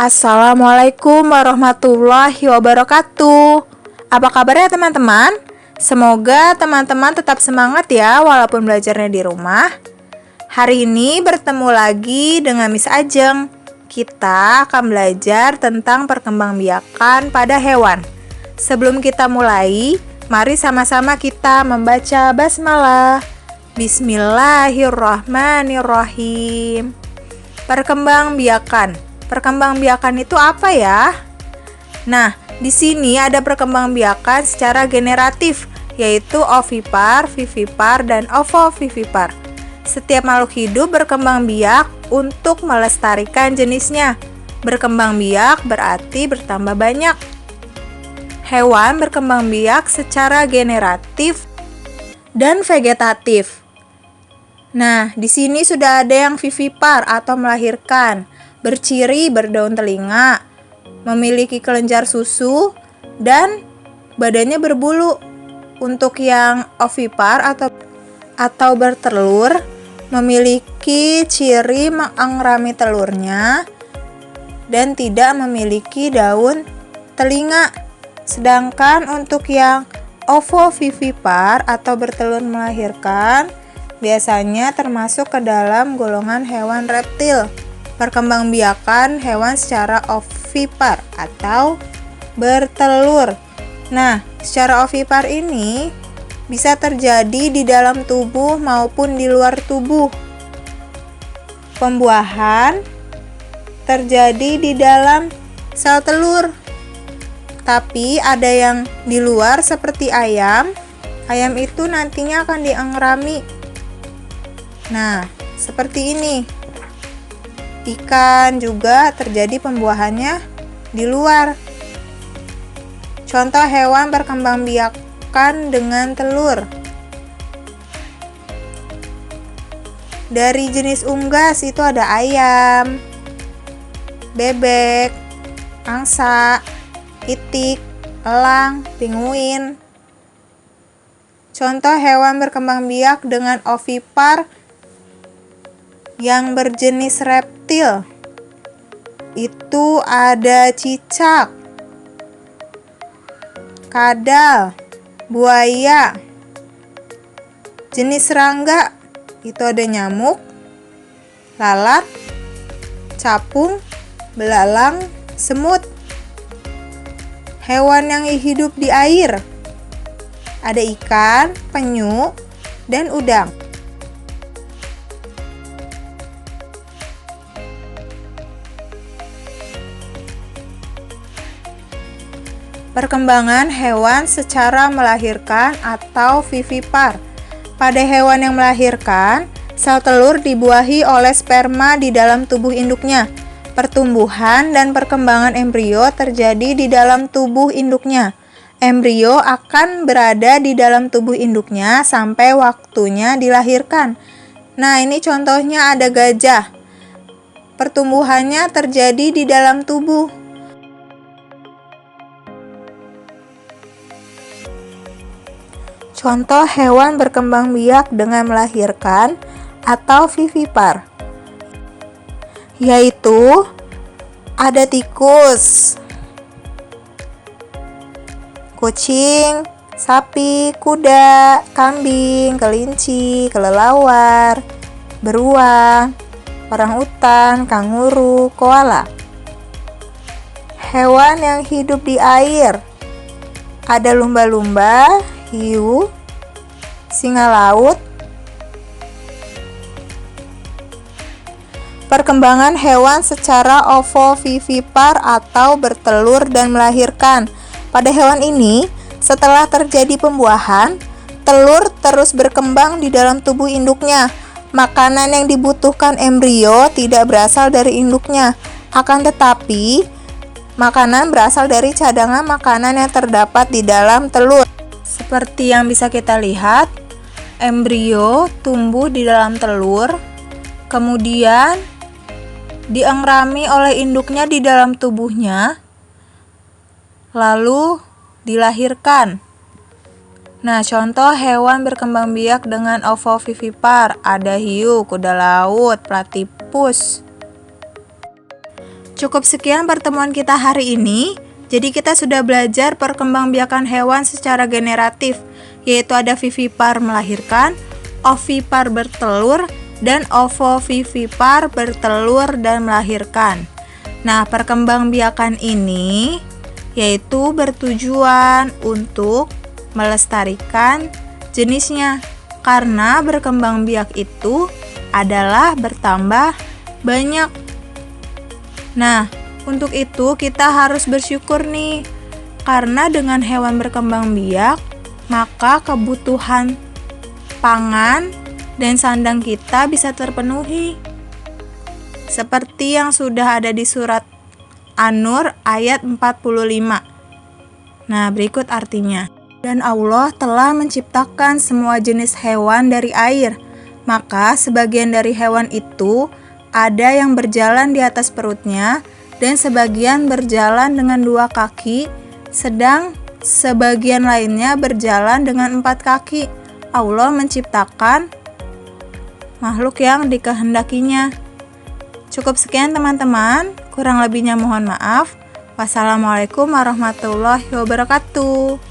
Assalamualaikum warahmatullahi wabarakatuh. Apa kabarnya teman-teman? Semoga teman-teman tetap semangat ya walaupun belajarnya di rumah. Hari ini bertemu lagi dengan Miss Ajeng. Kita akan belajar tentang perkembangbiakan pada hewan. Sebelum kita mulai, mari sama-sama kita membaca basmalah. Bismillahirrahmanirrahim. Perkembangbiakan. Perkembangbiakan itu apa ya? Nah, di sini ada perkembangbiakan secara generatif, yaitu ovipar, vivipar, dan ovovivipar. Setiap makhluk hidup berkembang biak untuk melestarikan jenisnya. Berkembang biak berarti bertambah banyak. Hewan berkembang biak secara generatif dan vegetatif. Nah, di sini sudah ada yang vivipar atau melahirkan, berciri berdaun telinga, memiliki kelenjar susu, dan badannya berbulu. Untuk yang ovipar atau bertelur, memiliki ciri mengangrami telurnya dan tidak memiliki daun telinga. Sedangkan untuk yang ovovivipar atau bertelur melahirkan, biasanya termasuk ke dalam golongan hewan reptil. Perkembangbiakan hewan secara ovipar atau bertelur. Nah, secara ovipar ini bisa terjadi di dalam tubuh maupun di luar tubuh. Pembuahan terjadi di dalam sel telur. Tapi ada yang di luar seperti ayam. Ayam itu nantinya akan diengrami. Nah, seperti ini. Ikan juga terjadi pembuahannya di luar. Contoh hewan berkembangbiakan dengan telur. Dari jenis unggas itu ada ayam, bebek, angsa, itik, elang, pinguin. Contoh hewan berkembangbiak dengan ovipar yang berjenis reptil. Itu ada cicak, kadal, buaya. Jenis serangga itu ada nyamuk, lalat, capung, belalang, semut. Hewan yang hidup di air ada ikan, penyu, dan udang. Perkembangan hewan secara melahirkan atau vivipar. Pada hewan yang melahirkan, sel telur dibuahi oleh sperma di dalam tubuh induknya. Pertumbuhan dan perkembangan embrio terjadi di dalam tubuh induknya. Embrio akan berada di dalam tubuh induknya sampai waktunya dilahirkan. Nah, ini contohnya ada gajah. Pertumbuhannya terjadi di dalam tubuh. Contoh hewan berkembang biak dengan melahirkan atau vivipar, yaitu ada tikus, kucing, sapi, kuda, kambing, kelinci, kelelawar, beruang, orangutan, kanguru, koala. Hewan yang hidup di air ada lumba-lumba, hiu, singa laut. Perkembangan hewan secara ovovivipar atau bertelur dan melahirkan. Pada hewan ini, setelah terjadi pembuahan, telur terus berkembang di dalam tubuh induknya. Makanan yang dibutuhkan embrio tidak berasal dari induknya, akan tetapi makanan berasal dari cadangan makanan yang terdapat di dalam telur. Seperti yang bisa kita lihat, embrio tumbuh di dalam telur, kemudian diengrami oleh induknya di dalam tubuhnya, lalu dilahirkan. Nah, contoh hewan berkembang biak dengan ovovivipar ada hiu, kuda laut, platypus. Cukup sekian pertemuan kita hari ini. Jadi kita sudah belajar perkembangbiakan hewan secara generatif, yaitu ada vivipar melahirkan, ovipar bertelur, dan ovovivipar bertelur dan melahirkan. Nah, perkembangbiakan ini yaitu bertujuan untuk melestarikan jenisnya, karena berkembang biak itu adalah bertambah banyak. Nah, untuk itu kita harus bersyukur nih, karena dengan hewan berkembang biak, maka kebutuhan pangan dan sandang kita bisa terpenuhi. Seperti yang sudah ada di surat An-Nur ayat 45. Nah, berikut artinya. Dan Allah telah menciptakan semua jenis hewan dari air, maka sebagian dari hewan itu ada yang berjalan di atas perutnya, dan sebagian berjalan dengan 2 kaki, sedang sebagian lainnya berjalan dengan 4 kaki. Allah menciptakan makhluk yang dikehendakinya. Cukup sekian teman-teman, kurang lebihnya mohon maaf. Wassalamualaikum warahmatullahi wabarakatuh.